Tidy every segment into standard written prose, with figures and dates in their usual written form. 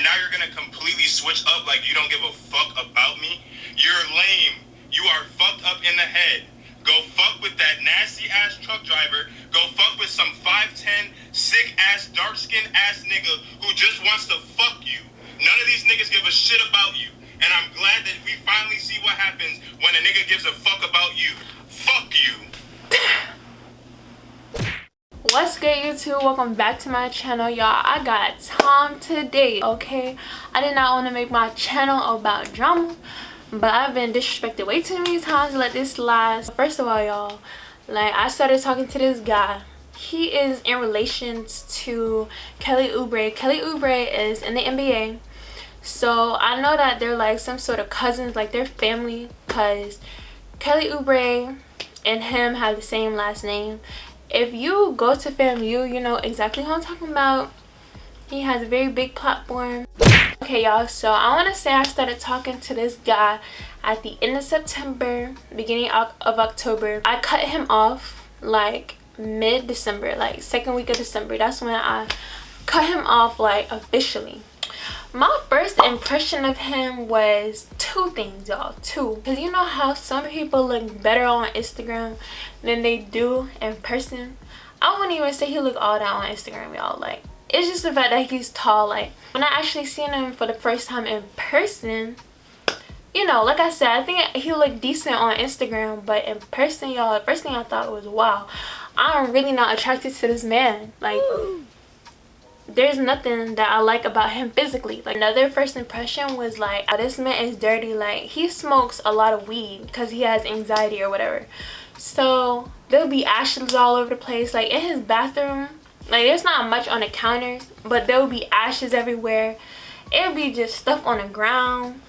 now you're gonna completely switch up like you don't give a fuck about me? You're lame. You are fucked up in the head. Go fuck with that nasty ass truck driver. Go fuck with some 5'10", sick ass, dark skinned ass nigga who just wants to fuck you. None of these niggas give a shit about you. And I'm glad that we finally see what happens when a nigga gives a fuck about you. Fuck you. What's good, YouTube? Welcome back to my channel, y'all. I got time today, okay? I did not want to make my channel about drama, but I've been disrespected way too many times to let this last. First of all, y'all, like, I started talking to this guy. He is in relations to Kelly Oubre. Kelly Oubre is in the NBA. So I know that they're like some sort of cousins, like they're family, because Kelly Oubre and him have the same last name. If you go to FAMU, you know exactly who I'm talking about. He has a very big platform. Okay, y'all, so I want to say I started talking to this guy at the end of September, beginning of October. I cut him off like mid-December, like second week of December. That's when I cut him off, like, officially. My first impression of him was two things, y'all. Because you know how some people look better on Instagram than they do in person? I wouldn't even say he looked all that on Instagram, y'all. Like, it's just the fact that he's tall. Like, when I actually seen him for the first time in person, you know, like I said, I think he looked decent on Instagram, but in person, y'all, the first thing I thought was, wow, I'm really not attracted to this man. Like, there's nothing that I like about him physically. Like, another first impression was like, oh, this man is dirty. Like, he smokes a lot of weed because he has anxiety or whatever. So there'll be ashes all over the place. Like, in his bathroom, like, there's not much on the counters, but there'll be ashes everywhere. It'll be just stuff on the ground.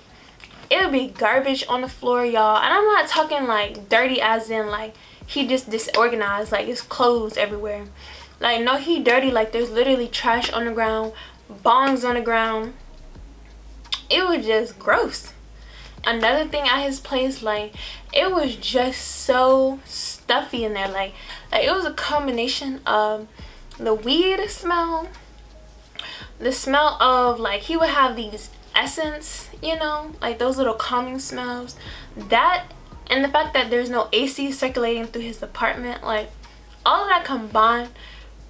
It'll be garbage on the floor, y'all. And I'm not talking like dirty as in like he just disorganized, like his clothes everywhere. Like, no, he dirty. Like, there's literally trash on the ground, bongs on the ground. It was just gross. Another thing at his place, like, it was just so stuffy in there. Like it was a combination of the weed smell, the smell of, like, he would have these essence, you know, like those little calming smells, that, and the fact that there's no AC circulating through his apartment. Like, all of that combined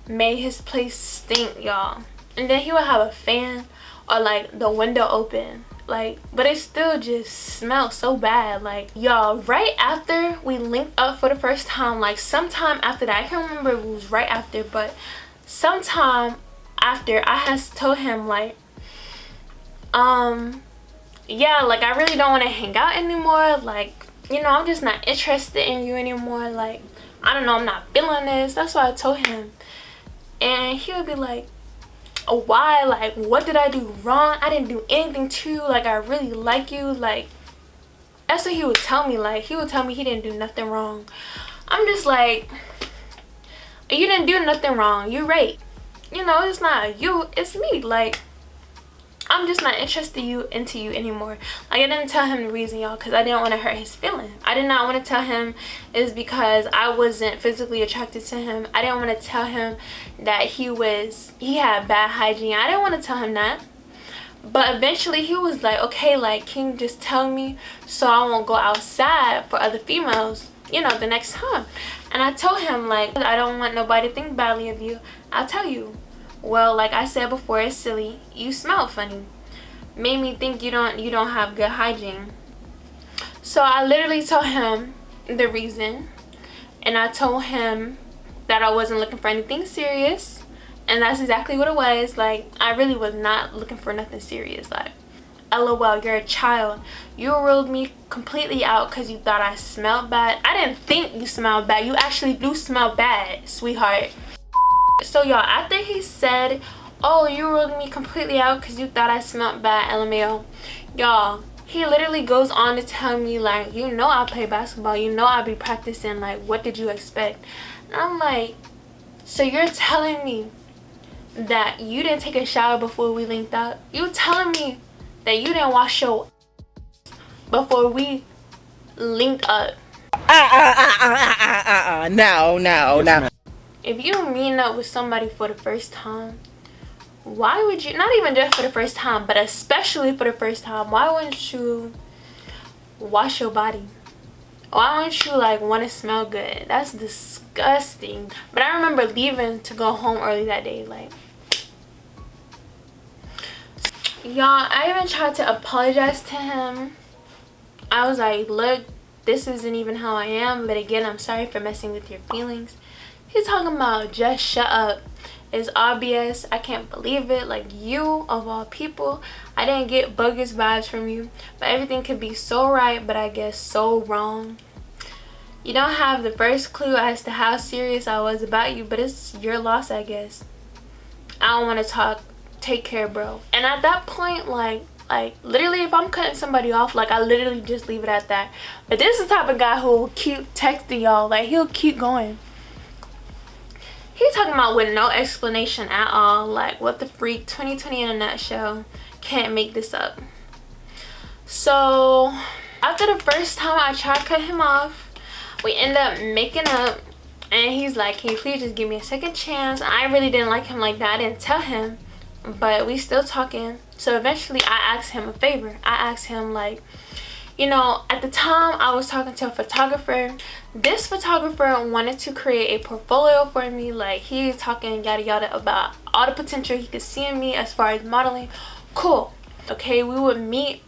made his place stink, y'all. And then he would have a fan or like the window open, like, but it still just smelled so bad. Like, y'all, right after we linked up for the first time, like sometime after that, I can't remember if it was right after, but sometime after, I had told him like, yeah, like, I really don't want to hang out anymore. Like, you know, I'm just not interested in you anymore. Like, I don't know, I'm not feeling this. That's what I told him. And he would be like, oh, why? Like, what did I do wrong? I didn't do anything to you. Like, I really like you. Like, that's what he would tell me. Like, he would tell me he didn't do nothing wrong. I'm just like, you didn't do nothing wrong. You're right. You know, it's not you, it's me. Like, I'm just not interested into you anymore. Like, I didn't tell him the reason, y'all, because I didn't want to hurt his feelings. I did not want to tell him it's because I wasn't physically attracted to him. I didn't want to tell him that he had bad hygiene. I didn't want to tell him that. But eventually he was like, okay, like, can you just tell me so I won't go outside for other females, you know, the next time? And I told him, like, I don't want nobody to think badly of you. I'll tell you. Well, like I said before, it's silly. You smell funny. Made me think you don't have good hygiene. So I literally told him the reason, and I told him that I wasn't looking for anything serious, and that's exactly what it was. Like, I really was not looking for nothing serious. Like, LOL, you're a child. You ruled me completely out because you thought I smelled bad. I didn't think you smelled bad. You actually do smell bad, sweetheart. So, y'all, after he said, oh, you ruled me completely out because you thought I smelled bad, LMAO, y'all, he literally goes on to tell me, like, you know I play basketball, you know I be practicing, like, what did you expect? And I'm like, so you're telling me that you didn't take a shower before we linked up? You telling me that you didn't wash your before we linked up? No. If you meet up with somebody for the first time, why would you, not even just for the first time, but especially for the first time, why wouldn't you wash your body? Why wouldn't you like want to smell good? That's disgusting. But I remember leaving to go home early that day. Like, y'all, I even tried to apologize to him. I was like, look, this isn't even how I am, but again, I'm sorry for messing with your feelings. He's talking about just shut up. It's obvious. I can't believe it. Like, you of all people, I didn't get bogus vibes from you, but everything could be so right, but I guess so wrong. You don't have the first clue as to how serious I was about you, but it's your loss, I guess. I don't want to talk. Take care, bro. And at that point, like literally, if I'm cutting somebody off, like, I literally just leave it at that. But this is the type of guy who will keep texting y'all. Like, he'll keep going. He's talking about with no explanation at all. Like, what the freak, 2020 in a nutshell. Can't make this up. So after the first time I tried to cut him off, we end up making up, and he's like, can you please just give me a second chance? I really didn't like him like that. I didn't tell him, but we still talking. So eventually I asked him a favor. I asked him, like, you know, at the time I was talking to a photographer. This photographer wanted to create a portfolio for me. Like, he's talking yada yada about all the potential he could see in me as far as modeling. Cool. Okay, we would meet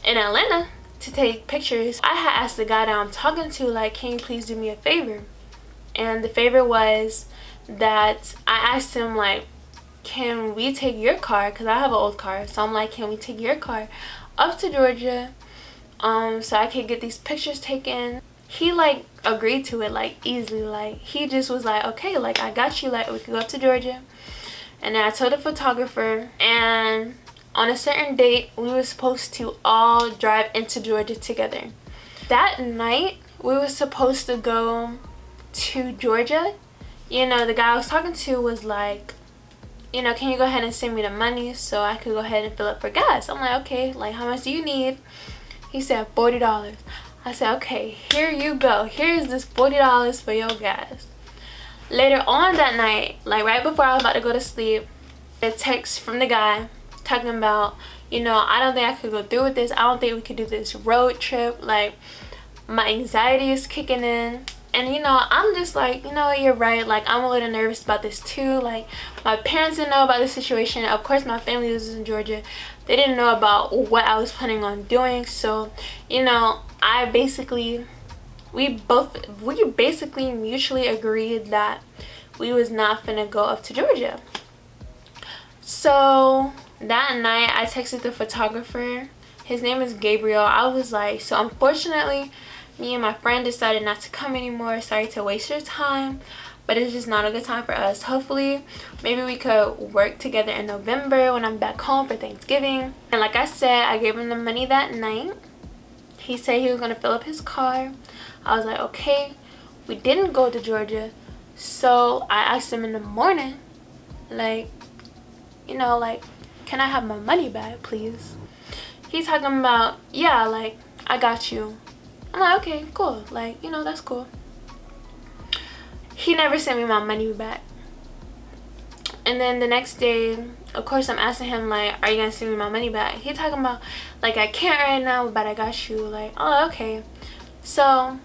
in Atlanta to take pictures. I had asked the guy that I'm talking to, like, can you please do me a favor? And the favor was that I asked him, like, can we take your car, because I have an old car, so I'm like, can we take your car up to Georgia so I could get these pictures taken? He like agreed to it, like, easily. Like, he just was like, okay, like, I got you, like, we could go up to Georgia. And then I told the photographer, and on a certain date we were supposed to all drive into Georgia together. That night we were supposed to go to Georgia. You know, the guy I was talking to was like, you know, can you go ahead and send me the money so I could go ahead and fill up for gas? I'm like, okay, like, how much do you need? He said $40. I said, okay, here you go. Here's this $40 for your gas. Later on that night, like right before I was about to go to sleep, a text from the guy talking about, you know, I don't think I could go through with this. I don't think we could do this road trip. Like, my anxiety is kicking in. And, you know, I'm just like, you know, you're right. Like, I'm a little nervous about this too. Like, my parents didn't know about this situation. Of course, my family was in Georgia. They didn't know about what I was planning on doing. So, you know, we basically mutually agreed that we was not finna go up to Georgia. So that night I texted the photographer. His name is Gabriel. I was like, so unfortunately, me and my friend decided not to come anymore. Sorry to waste your time, but it's just not a good time for us. Hopefully, maybe we could work together in November when I'm back home for Thanksgiving. And like I said, I gave him the money that night. He said he was going to fill up his car. I was like, okay. We didn't go to Georgia. So I asked him in the morning, like, you know, like, can I have my money back, please? He's talking about, yeah, like, I got you. I'm like, okay, cool. Like, you know, that's cool. He never sent me my money back. And then the next day, of course, I'm asking him, like, are you gonna send me my money back? He talking about, like, I can't right now, but I got you. Like, oh, okay. So,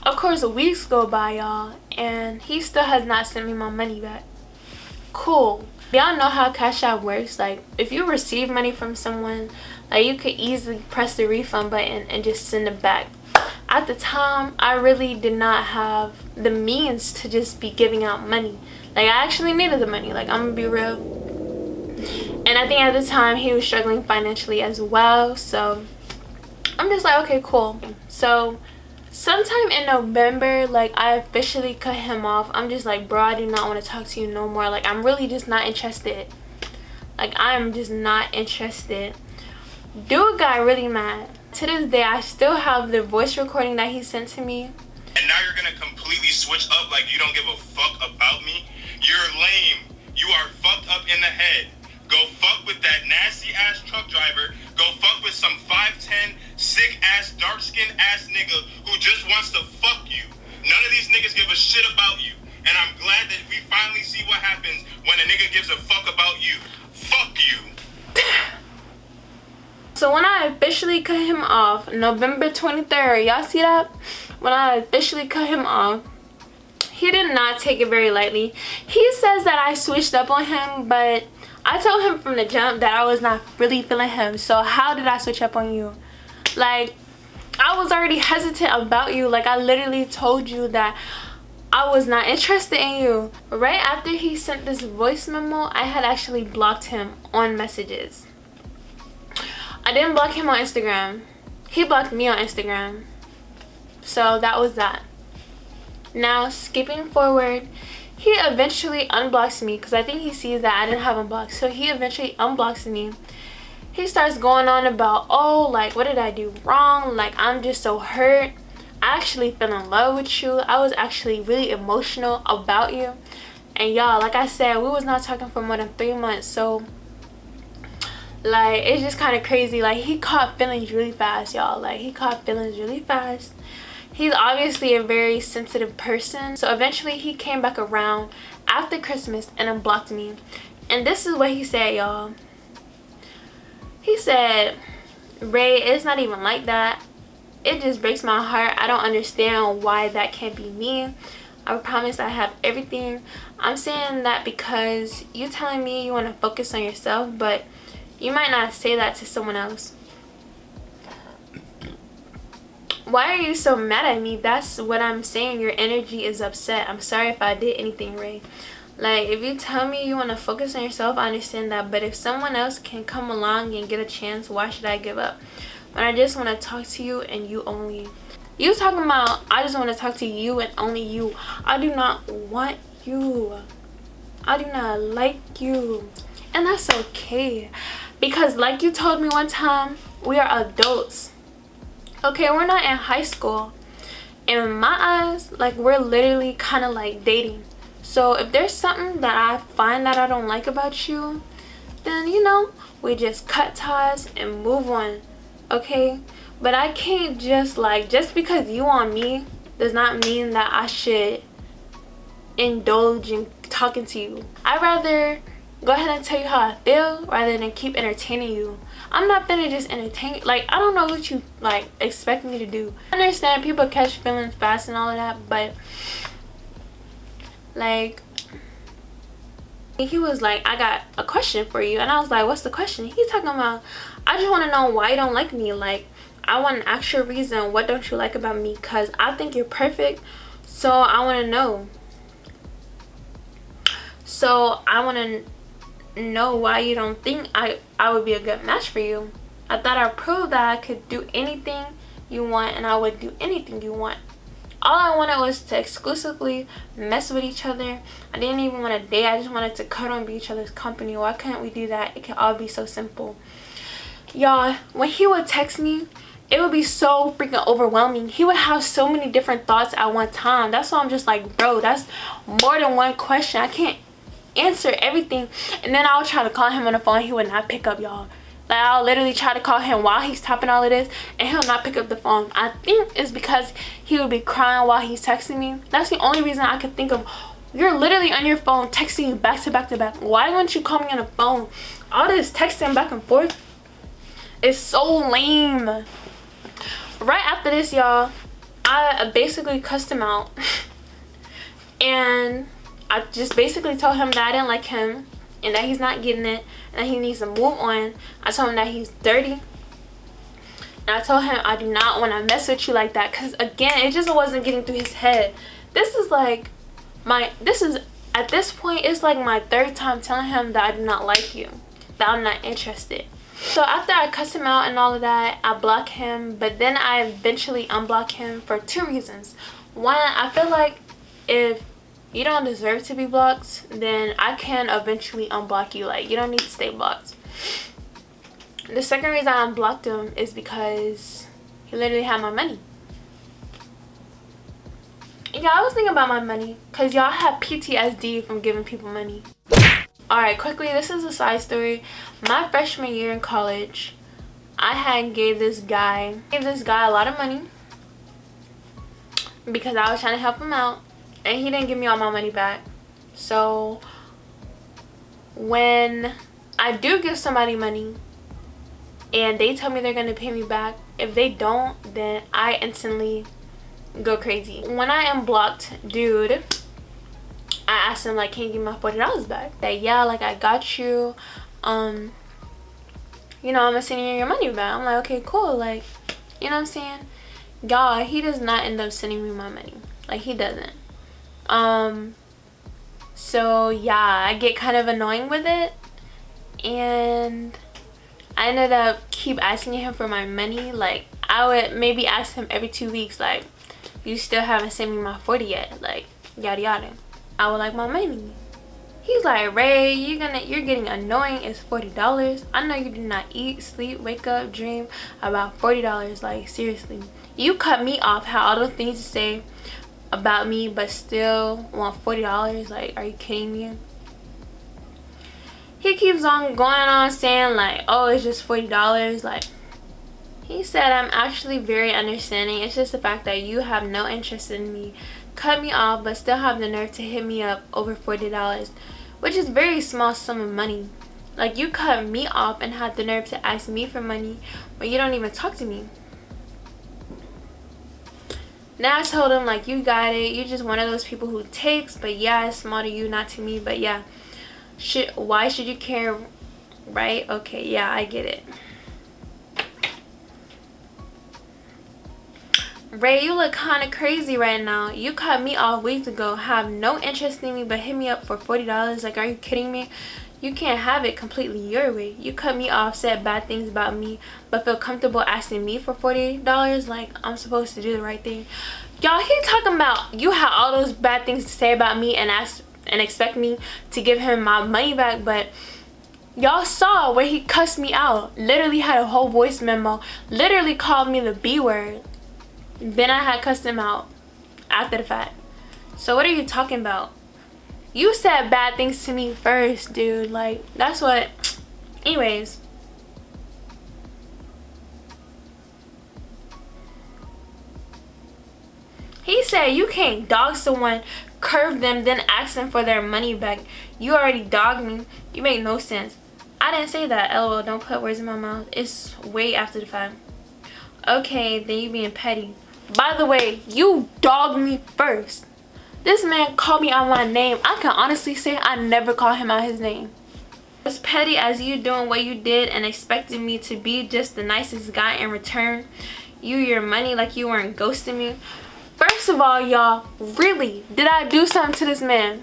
of course, weeks go by, y'all, and he still has not sent me my money back. Cool. Y'all know how Cash App works. Like, if you receive money from someone, like, you could easily press the refund button and just send it back. At the time, I really did not have the means to just be giving out money. Like, I actually needed the money. Like, I'm gonna be real. And I think at the time, he was struggling financially as well. So, I'm just like, okay, cool. So, sometime in November, like, I officially cut him off. I'm just like, bro, I do not want to talk to you no more. Like, I'm really just not interested. Like, I'm just not interested. Dude got really mad. To this day, I still have the voice recording that he sent to me. And now you're gonna completely switch up like you don't give a fuck about me? You're lame. You are fucked up in the head. Go fuck with that nasty ass truck driver. Go fuck with some 5'10", sick ass, dark skinned ass nigga who just wants to fuck you. None of these niggas give a shit about you. And I'm glad that we finally see what happens when a nigga gives a fuck about So when I officially cut him off, November 23rd, y'all see that? When I officially cut him off, he did not take it very lightly. He says that I switched up on him, but I told him from the jump that I was not really feeling him. So how did I switch up on you? Like, I was already hesitant about you. Like, I literally told you that I was not interested in you. Right after he sent this voice memo, I had actually blocked him on messages. I didn't block him on Instagram. He blocked me on Instagram. So that was that. Now, skipping forward, he eventually unblocks me because I think he sees that I didn't have him blocked. So he eventually unblocks me. He starts going on about, oh, like, what did I do wrong? Like, I'm just so hurt. I actually fell in love with you. I was actually really emotional about you. And y'all, like I said, we was not talking for more than 3 months. So, like, it's just kind of crazy. Like, he caught feelings really fast, y'all. Like, he caught feelings really fast. He's obviously a very sensitive person. So eventually he came back around after Christmas and unblocked me. And this is what he said, y'all. He said, Ray, it's not even like that. It just breaks my heart. I don't understand why that can't be me. I promise I have everything. I'm saying that because you're telling me you want to focus on yourself, but you might not say that to someone else. Why are you so mad at me? That's what I'm saying. Your energy is upset. I'm sorry if I did anything, Ray. Like, if you tell me you want to focus on yourself, I understand that. But if someone else can come along and get a chance, why should I give up? When I just want to talk to you and you only. You talking about, I just want to talk to you and only you. I do not want you. I do not like you. And that's okay. Because like you told me one time, we are adults. Okay, we're not in high school. In my eyes, like, we're literally kind of like dating. So if there's something that I find that I don't like about you, then, you know, we just cut ties and move on. Okay? But I can't just, like, just because you on me does not mean that I should indulge in talking to you. I'd rather go ahead and tell you how I feel rather than keep entertaining you. I'm not finna just entertain you. Like, I don't know what you, like, expect me to do. I understand people catch feelings fast and all of that, but, like, he was like, I got a question for you. And I was like, what's the question? He's talking about, I just want to know why you don't like me. Like, I want an actual reason. What don't you like about me? Because I think you're perfect. So I want to know. So I want to know why you don't think I would be a good match for you. I thought I proved that I could do anything you want and I would do anything you want. All I wanted was to exclusively mess with each other. I didn't even want to date. I just wanted to cuddle and be each other's company. Why couldn't we do that? It could all be so simple. Y'all, when he would text me, it would be so freaking overwhelming. He would have so many different thoughts at one time. That's why I'm just like, bro, that's more than one question. I can't answer everything. And then I'll try to call him on the phone. He would not pick up, y'all. Like, I'll literally try to call him while he's typing all of this and he'll not pick up the phone. I think it's because he would be crying while he's texting me. That's the only reason I could think of. You're literally on your phone texting you back to back to back. Why wouldn't you call me on the phone? All this texting back and forth is so lame. Right after this, y'all, I basically cussed him out. And I just basically told him that I didn't like him and that he's not getting it and that he needs to move on. I told him that he's dirty. And I told him I do not want to mess with you like that. Because, again, it just wasn't getting through his head. This is like at this point, it's like my third time telling him that I do not like you. That I'm not interested. So after I cuss him out and all of that, I block him. But then I eventually unblock him for 2 reasons. One, I feel like if you don't deserve to be blocked, then I can eventually unblock you. Like, you don't need to stay blocked. The second reason I unblocked him is because he literally had my money. Yeah, I was thinking about my money because y'all have PTSD from giving people money. Alright, quickly, this is a side story. My freshman year in college, I had gave this guy a lot of money because I was trying to help him out. And he didn't give me all my money back. So when I do give somebody money, and they tell me they're gonna pay me back. If they don't, then I instantly go crazy. When I unblocked dude, I asked him like, can you give me my $40 back? That yeah, like I got you. You know, I'm gonna send you your money back. I'm like, okay, cool. Like, you know what I'm saying? Y'all, he does not end up sending me my money. Like, he doesn't. So yeah, I get kind of annoying with it, and I ended up keep asking him for my money. Like, I would maybe ask him every 2 weeks, like, you still haven't sent me my 40 yet, like, yada yada. I would like my money. He's like, Ray, you're getting annoying. It's $40. I know you do not eat, sleep, wake up, dream about $40. Like, seriously, you cut me off, had all those things to say about me, but still want $40. Like, are you kidding me? He keeps on going on saying like, oh, it's just $40. Like, he said, I'm actually very understanding. It's just the fact that you have no interest in me, cut me off, but still have the nerve to hit me up over $40, which is very small sum of money. Like, you cut me off and had the nerve to ask me for money when you don't even talk to me. Now I told him like, you got it, you're just one of those people who takes, but yeah, it's small to you, not to me, but yeah, why should you care, right? Okay, yeah, I get it. Ray, you look kind of crazy right now. You cut me off weeks ago, have no interest in me, but hit me up for $40. Like, are you kidding me? You can't have it completely your way. You cut me off, said bad things about me, but feel comfortable asking me for $40. Like, I'm supposed to do the right thing. Y'all, he talking about you had all those bad things to say about me and expect me to give him my money back, but y'all saw where he cussed me out. Literally had a whole voice memo. Literally called me the B word. Then I had cussed him out after the fact. So what are you talking about? You said bad things to me first, dude. Like, that's what. Anyways. He said you can't dog someone, curve them, then ask them for their money back. You already dogged me. You make no sense. I didn't say that. LOL, don't put words in my mouth. It's way after the fact. Okay, then you being petty. By the way, you dogged me first. This man called me out my name. I can honestly say I never called him out his name. As petty as you doing what you did and expecting me to be just the nicest guy in return, your money like you weren't ghosting me. First of all, y'all, really, did I do something to this man?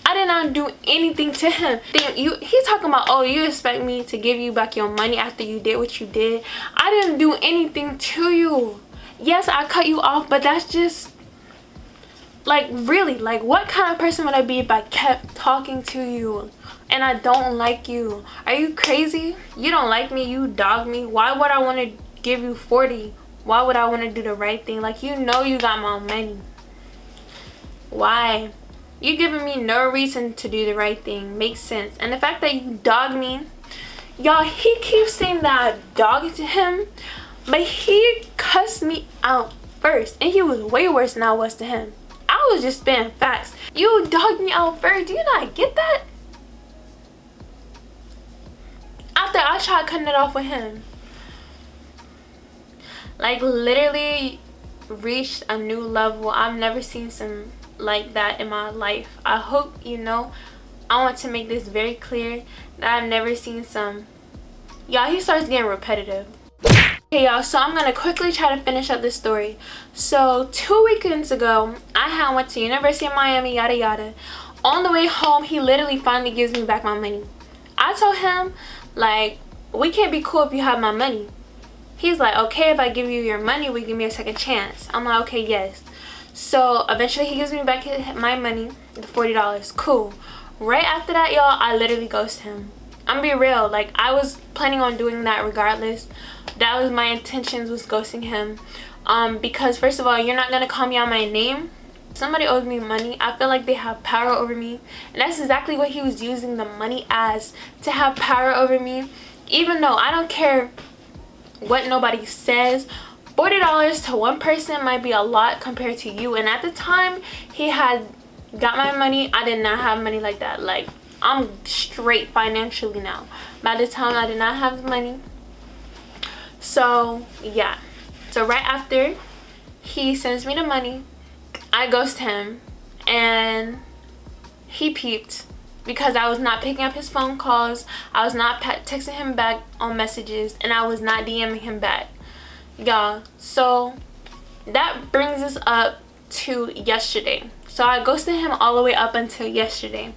I did not do anything to him. He's talking about, oh, you expect me to give you back your money after you did what you did. I didn't do anything to you. Yes, I cut you off, but that's just, like, really, like, what kind of person would I be if I kept talking to you and I don't like you? Are you crazy? You don't like me, you dog me. Why would I want to give you 40? Why would I want to do the right thing? Like, you know you got my money. Why? You giving me no reason to do the right thing. Makes sense. And the fact that you dog me, y'all, he keeps saying that I dogged him, but he cussed me out first, and he was way worse than I was to him. I was just spitting facts. You dogged me out first. Do you not get that? After I tried cutting it off with him. Like, literally reached a new level. I've never seen some like that in my life. I hope you know. I want to make this very clear that I've never seen some. Y'all, he starts getting repetitive. Okay, y'all, so I'm gonna quickly try to finish up this story. So 2 weekends ago, I went to University of Miami, yada yada. On the way home, he literally finally gives me back my money. I told him, like, we can't be cool if you have my money. He's like, okay, if I give you your money, will you give me a second chance? I'm like, okay, yes. So eventually he gives me back my money, the $40. Cool. Right after that, y'all, I literally ghost him. I'm gonna be real, like, I was planning on doing that regardless. That was my intentions, was ghosting him. Because first of all, you're not gonna call me out my name. Somebody owes me money. I feel like they have power over me, and that's exactly what he was using the money as, to have power over me. Even though I don't care what nobody says, $40 to one person might be a lot compared to you. And at the time he had got my money, I did not have money like that. Like, I'm straight financially now. By the time I did not have the money, So yeah, so right after he sends me the money, I ghost him, and he peeped because I was not picking up his phone calls, I was not texting him back on messages, and I was not DMing him back, y'all. So that brings us up to yesterday. So I ghosted him all the way up until yesterday.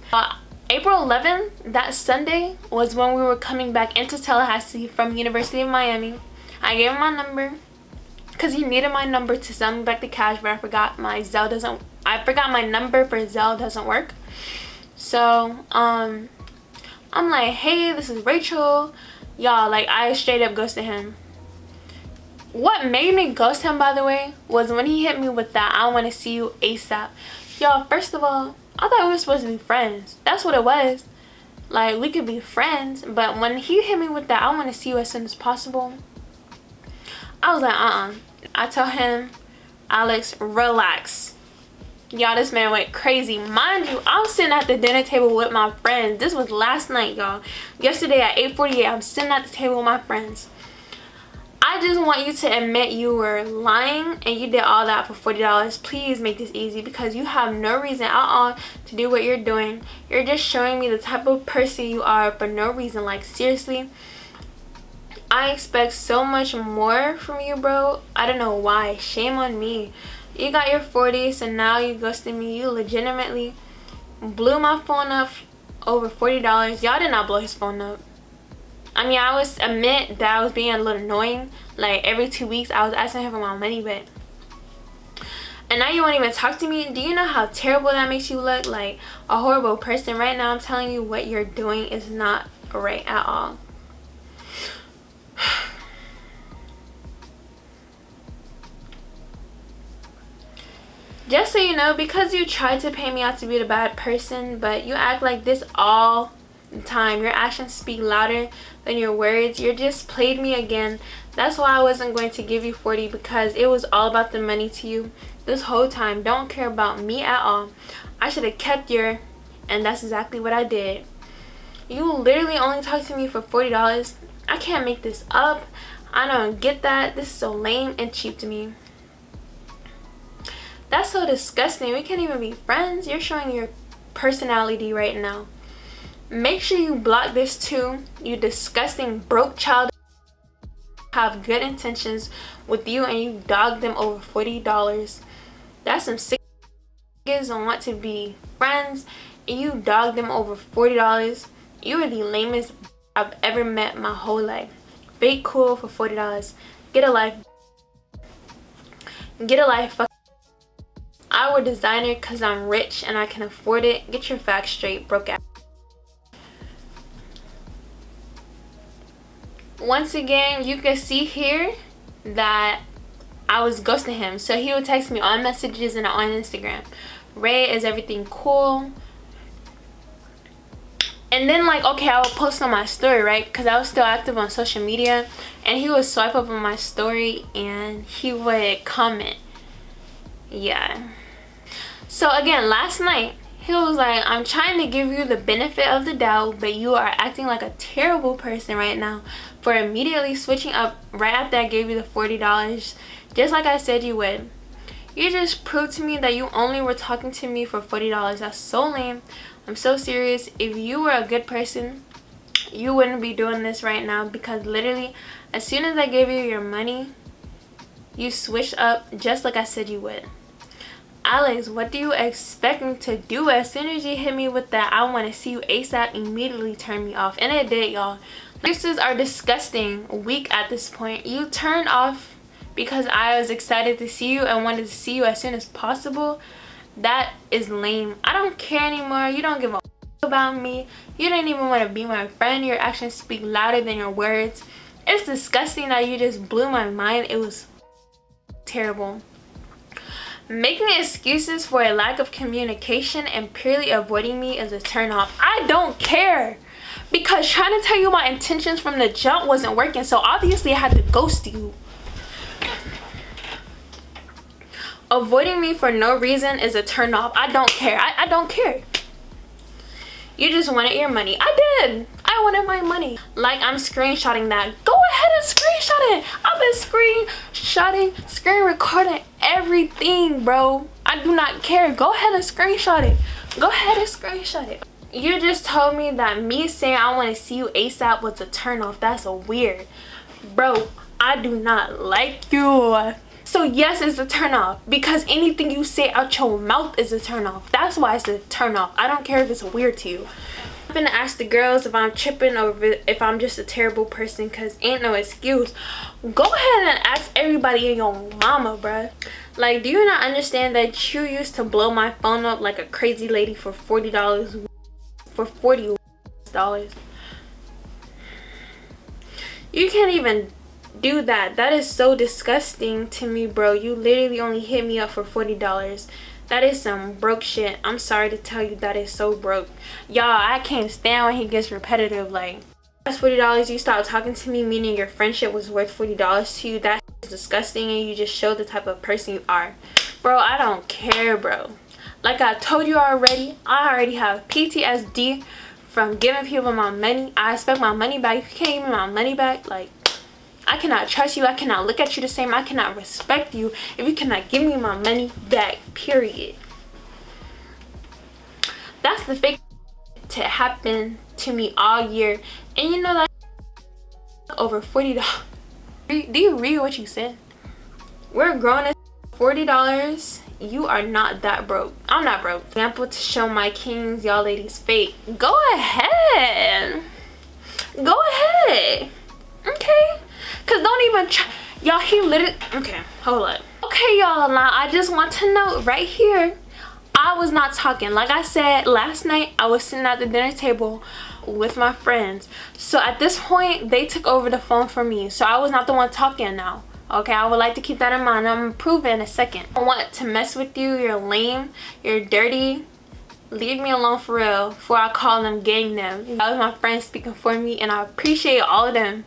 April 11th, that Sunday, was when we were coming back into Tallahassee from University of Miami. I gave him my number because he needed my number to send me back the cash, but I forgot my number for Zelle doesn't work. So I'm like, hey, this is Rachel. Y'all, like, I straight up ghosted him. What made me ghost him, by the way, was when he hit me with that I want to see you ASAP. Y'all, first of all, I thought we were supposed to be friends. That's what it was. Like, we could be friends. But when he hit me with that I want to see you as soon as possible, I was like, I tell him, Alex, relax. Y'all, this man went crazy. Mind you, I was sitting at the dinner table with my friends. This was last night, y'all. Yesterday at 8:48, I'm sitting at the table with my friends. I just want you to admit you were lying and you did all that for $40. Please make this easy, because you have no reason at all to do what you're doing. You're just showing me the type of person you are for no reason. Like, seriously, I expect so much more from you, bro. I don't know why. Shame on me. You got your 40, so now you ghosted me. You legitimately blew my phone up over $40. Y'all did not blow his phone up. I mean, I was admit that I was being a little annoying. Like, every 2 weeks I was asking him for my money, but, and now you won't even talk to me. Do you know how terrible that makes you look? Like a horrible person. Right now I'm telling you, what you're doing is not right at all. Just so you know, because you tried to paint me out to be the bad person, but you act like this all the time. Your actions speak louder than your words. You just played me again. That's why I wasn't going to give you 40, because it was all about the money to you this whole time. Don't care about me at all. I should have kept your, and that's exactly what I did. You literally only talked to me for $40. I can't make this up. I don't get that. This is so lame and cheap to me. That's so disgusting. We can't even be friends. You're showing your personality right now. Make sure you block this too. You disgusting broke child. Have good intentions with you and you dog them over $40. That's some sick niggas don't want to be friends and you dog them over $40. You are the lamest I've ever met my whole life. Fake cool for $40. Get a life. Get a life. I wear designer because I'm rich and I can afford it. Get your facts straight, broke ass. Once again, you can see here that I was ghosting him. So he would text me on messages and on Instagram. Ray, is everything cool? And then, like, okay, I would post on my story, right? Because I was still active on social media. And he would swipe up on my story and he would comment. Yeah. So again, last night he was like, I'm trying to give you the benefit of the doubt, but you are acting like a terrible person right now for immediately switching up right after I gave you the $40, just like I said you would. You just proved to me that you only were talking to me for $40. That's so lame. I'm so serious. If you were a good person, you wouldn't be doing this right now, because literally as soon as I gave you your money, you switched up just like I said you would. Alex, what do you expect me to do? As soon as you hit me with that I want to see you ASAP, immediately turned me off. And it did, y'all. Excuses are disgusting. Weak at this point. You turned off because I was excited to see you and wanted to see you as soon as possible. That is lame. I don't care anymore. You don't give a about me. You didn't even want to be my friend. Your actions speak louder than your words. It's disgusting that you just blew my mind. It was terrible. Making excuses for a lack of communication and purely avoiding me is a turn off. I don't care, because trying to tell you my intentions from the jump wasn't working, so obviously I had to ghost you. Avoiding me for no reason is a turn off. I don't care. I don't care. You just wanted your money. I did. I wanted my money. Like, I'm screenshotting that. Go ahead and screenshot screenshotting. I've been screenshotting, screen recording everything, bro. I do not care. Go ahead and screenshot it. Go ahead and screenshot it. You just told me that me saying I want to see you ASAP was a turn off. That's a weird. Bro, I do not like you. So yes, it's a turn off because anything you say out your mouth is a turn off. That's why it's a turn off. I don't care if it's weird to you. I'm gonna ask the girls if I'm tripping or if I'm just a terrible person, because ain't no excuse. Go ahead and ask everybody in your mama, bruh. Like, do you not understand that you used to blow my phone up like a crazy lady for $40? For $40. You can't even do that. That is so disgusting to me, bro. You literally only hit me up for $40. That is some broke shit. I'm sorry to tell you, that is so broke. Y'all, I can't stand when he gets repetitive. Like, that's $40. You stop talking to me, meaning your friendship was worth $40 to you. That is disgusting, and you just show the type of person you are. Bro, I don't care, bro. Like I told you already, I already have PTSD from giving people my money. I expect my money back. If you can't give me my money back, like, I cannot trust you. I cannot look at you the same. I cannot respect you if you cannot give me my money back, period. That's the fake to happen to me all year. And you know that over $40. Do you read what you said? We're grown as $40. You are not that broke. I'm not broke. Example to show my kings, y'all ladies fake. Go ahead. Go ahead. Okay? Cause don't even try. Y'all, he literally, okay, hold up. Okay, y'all, now I just want to note right here, I was not talking. Like I said last night, I was sitting at the dinner table with my friends. So at this point, they took over the phone for me. So I was not the one talking now. Okay, I would like to keep that in mind. I'm gonna prove it in a second. I want to mess with you. You're lame. You're dirty. Leave me alone for real before I call them, gang them. That was my friends speaking for me, and I appreciate all of them.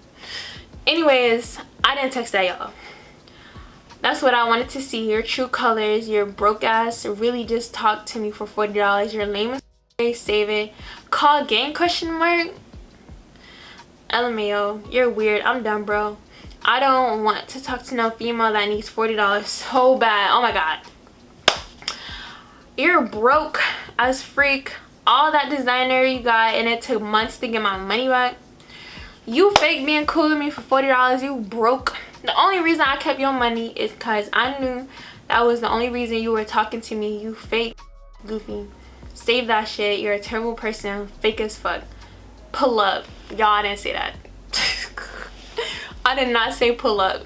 Anyways, I didn't text that, y'all. That's what I wanted to see. Your true colors. Your broke ass really just talked to me for $40. You're lame as save it. Call gang question mark. LMAO. You're weird. I'm done, bro. I don't want to talk to no female that needs $40 so bad. Oh my god. You're broke as freak. All that designer you got, and it took months to get my money back. You fake being cool with me for $40. You broke. The only reason I kept your money is because I knew that was the only reason you were talking to me. You fake goofy. Save that shit. You're a terrible person. Fake as fuck. Pull up. Y'all, I didn't say that. I did not say pull up.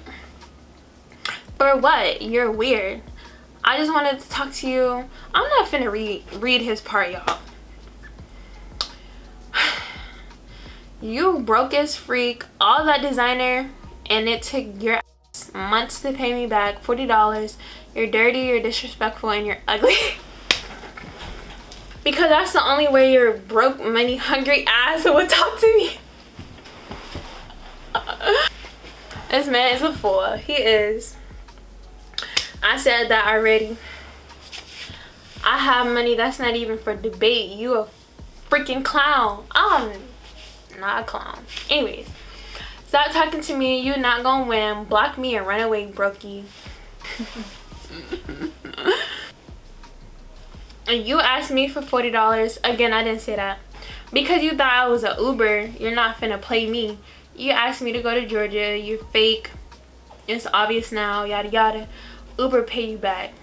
For what? You're weird. I just wanted to talk to you. I'm not finna read his part, y'all. You broke as freak. All that designer, and it took your ass months to pay me back $40. You're dirty, you're disrespectful, and you're ugly. Because that's the only way your broke, money hungry ass would talk to me. This man is a fool. He is. I said that already. I have money. That's not even for debate. You a freaking clown. I'm not a clown. Anyways, stop talking to me. You're not gonna win. Block me and run away, brokey. And you asked me for $40. Again, I didn't say that. Because you thought I was an Uber, you're not finna play me. You asked me to go to Georgia. You're fake. It's obvious now. Yada yada. Uber pay you back.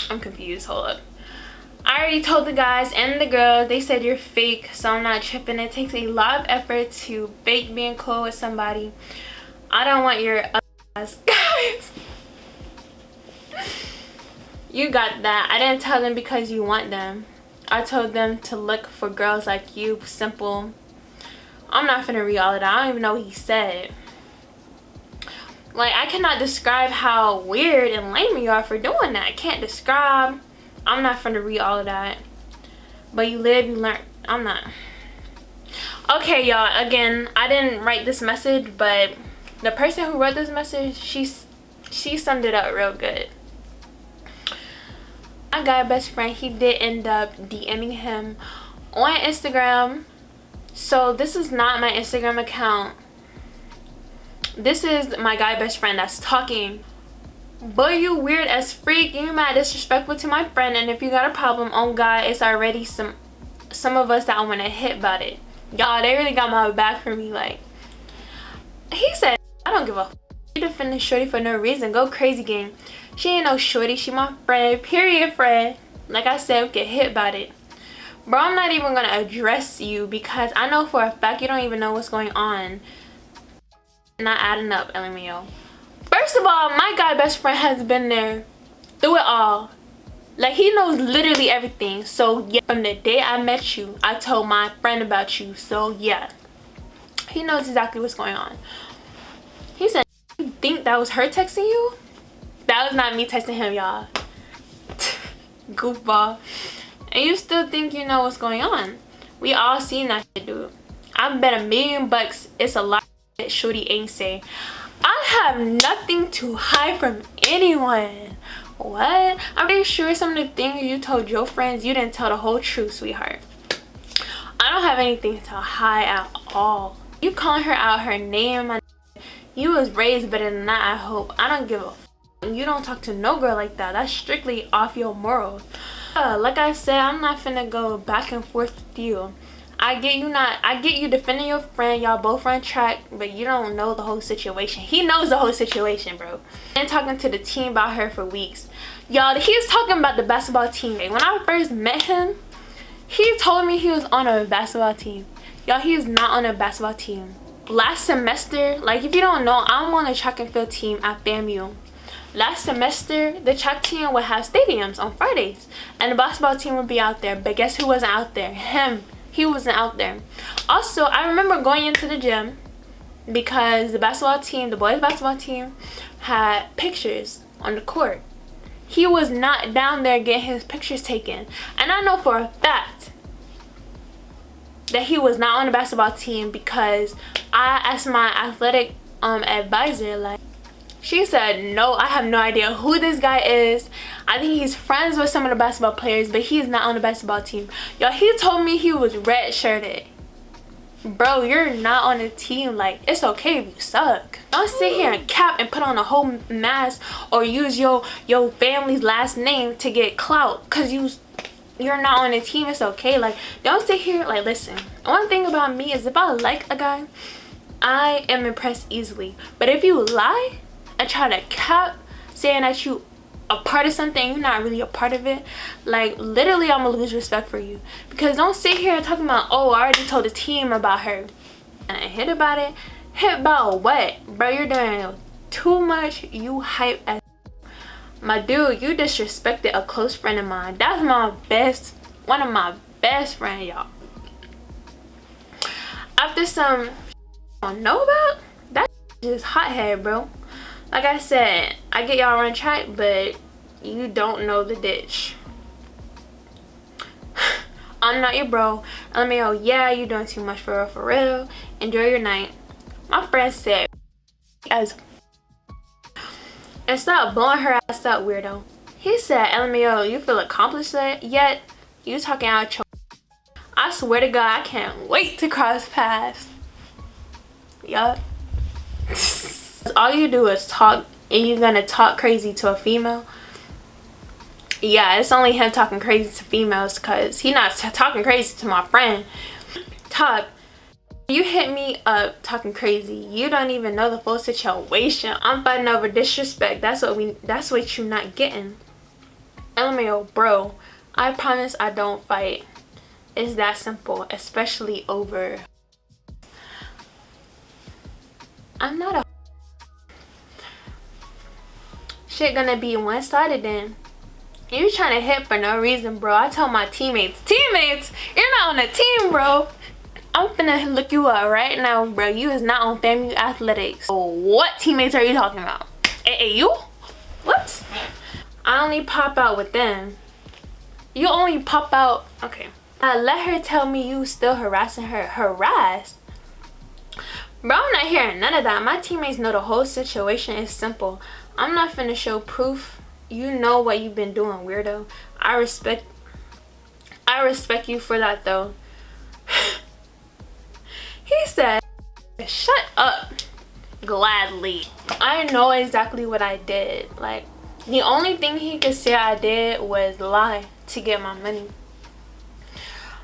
I'm confused. Hold up. I already told the guys and the girls. They said you're fake, so I'm not tripping. It takes a lot of effort to fake being cool with somebody. I don't want your ass guys. You got that. I didn't tell them because you want them. I told them to look for girls like you. Simple. I'm not finna read all of that. I don't even know what he said. Like, I cannot describe how weird and lame you are for doing that. I can't describe. I'm not finna read all of that. But you live, you learn. I'm not. Okay, y'all. Again, I didn't write this message, but the person who wrote this message, she summed it up real good. My guy best friend, he did end up DMing him on Instagram. So this is not my Instagram account. This is my guy best friend that's talking. Boy, you weird as freak. You mad disrespectful to my friend, and if you got a problem, oh God, it's already some of us that I want to hit about it. Y'all, they really got my back for me. Like, he said, I don't give a f. You defending shorty for no reason. Go crazy, gang. She ain't no shorty. She my friend. Period, friend. Like I said, we get hit about it. Bro, I'm not even gonna address you because I know for a fact you don't even know what's going on. Not adding up, LMAO. First of all, my guy best friend has been there through it all. Like, he knows literally everything. So yeah, from the day I met you, I told my friend about you. So yeah, he knows exactly what's going on. He said, you think that was her texting you? That was not me texting him, y'all. Goofball. And you still think you know what's going on? We all seen that shit, dude. I bet $1 million it's a lot that shorty ain't say. I have nothing to hide from anyone. What? I'm pretty sure some of the things you told your friends, you didn't tell the whole truth, sweetheart. I don't have anything to hide at all. You calling her out her name, you was raised better than that, I hope. I don't give a f. You don't talk to no girl like that. That's strictly off your morals. Like I said, I'm not finna go back and forth with you. I get you defending your friend. Y'all both run track, but you don't know the whole situation. He knows the whole situation, bro. And talking to the team about her for weeks. Y'all, he was talking about the basketball team. When I first met him, he told me he was on a basketball team. Y'all, he is not on a basketball team. Last semester, like, if you don't know, I'm on a track and field team at FAMU. Last semester, the track team would have stadiums on Fridays, and the basketball team would be out there. But guess who wasn't out there? Him. He wasn't out there. Also, I remember going into the gym because the basketball team, the boys basketball team, had pictures on the court. He was not down there getting his pictures taken. And I know for a fact that he was not on the basketball team because I asked my athletic advisor, like, she said, no, I have no idea who this guy is. I think he's friends with some of the basketball players, but he's not on the basketball team. Y'all, he told me he was red-shirted. Bro, you're not on the team. Like, it's okay if you suck. Don't sit here and cap and put on a whole mask or use your family's last name to get clout because you're not on the team. It's okay. Like, don't sit here. Like, listen, one thing about me is if I like a guy, I am impressed easily. But if you lie and try to cap saying that you a part of something, you're not really a part of it, like, literally I'm gonna lose respect for you. Because don't sit here and talking about, oh, I already told the team about her and I hit about it. Hit about what? Bro, you're doing too much. You hype as my dude. You disrespected a close friend of mine. That's one of my best friend, y'all. After some I don't know about, that just hothead, bro. Like I said, I get y'all run track, but you don't know the ditch. I'm not your bro. LMAO, yeah, you doing too much for real, for real. Enjoy your night. My friend said, as and stop blowing her ass up, weirdo. He said, LMAO, you feel accomplished yet? You talking out your. I swear to God, I can't wait to cross paths. Yup. All you do is talk, and you're gonna talk crazy to a female. Yeah, it's only him talking crazy to females because he not talking crazy to my friend. Talk. You hit me up talking crazy. You don't even know the full situation. I'm fighting over disrespect. That's what you not getting. LMAO, bro. I promise I don't fight. It's that simple, especially over. I'm not a. Shit gonna be one-sided then. You trying to hit for no reason, bro. I told my teammates, you're not on the team, bro. I'm finna look you up right now, bro. You is not on FAMU athletics. So what teammates are you talking about? AAU? What? I only pop out with them. You only pop out. Okay. Let her tell me you still harassing her. Harassed? Bro, I'm not hearing none of that. My teammates know the whole situation is simple. I'm not finna show proof. You know what you've been doing, weirdo. I respect you for that, though. He said, shut up. gladly. I know exactly what I did. Like, the only thing he could say I did was lie to get my money.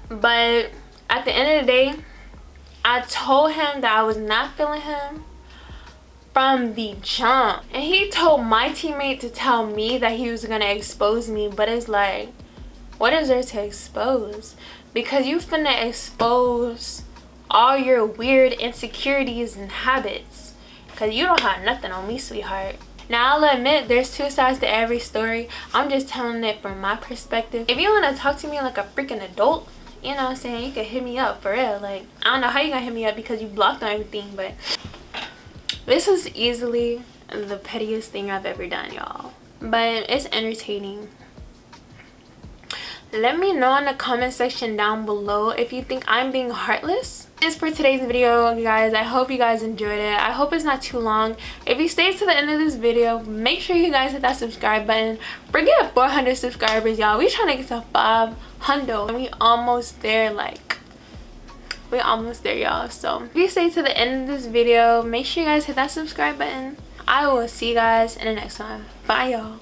But at the end of the day, I told him that I was not feeling him from the jump. And he told my teammate to tell me that he was gonna expose me. But it's like, what is there to expose? Because you finna expose all your weird insecurities and habits. Because you don't have nothing on me, sweetheart. Now, I'll admit there's two sides to every story. I'm just telling it from my perspective. If you want to talk to me like a freaking adult, you know what I'm saying, you can hit me up for real. Like, I don't know how you gonna hit me up because you blocked on everything, but this is easily the pettiest thing I've ever done, y'all. But it's entertaining. Let me know in the comment section down below if you think I'm being heartless. This is for today's video, guys. I hope you guys enjoyed it. I hope it's not too long. If you stayed to the end of this video, make sure you guys hit that subscribe button. Forget 400 subscribers, y'all. We trying to get to 500 and we almost there. Like, we're almost there, y'all. So if you stay to the end of this video, make sure you guys hit that subscribe button. I will see you guys in the next one. Bye, y'all.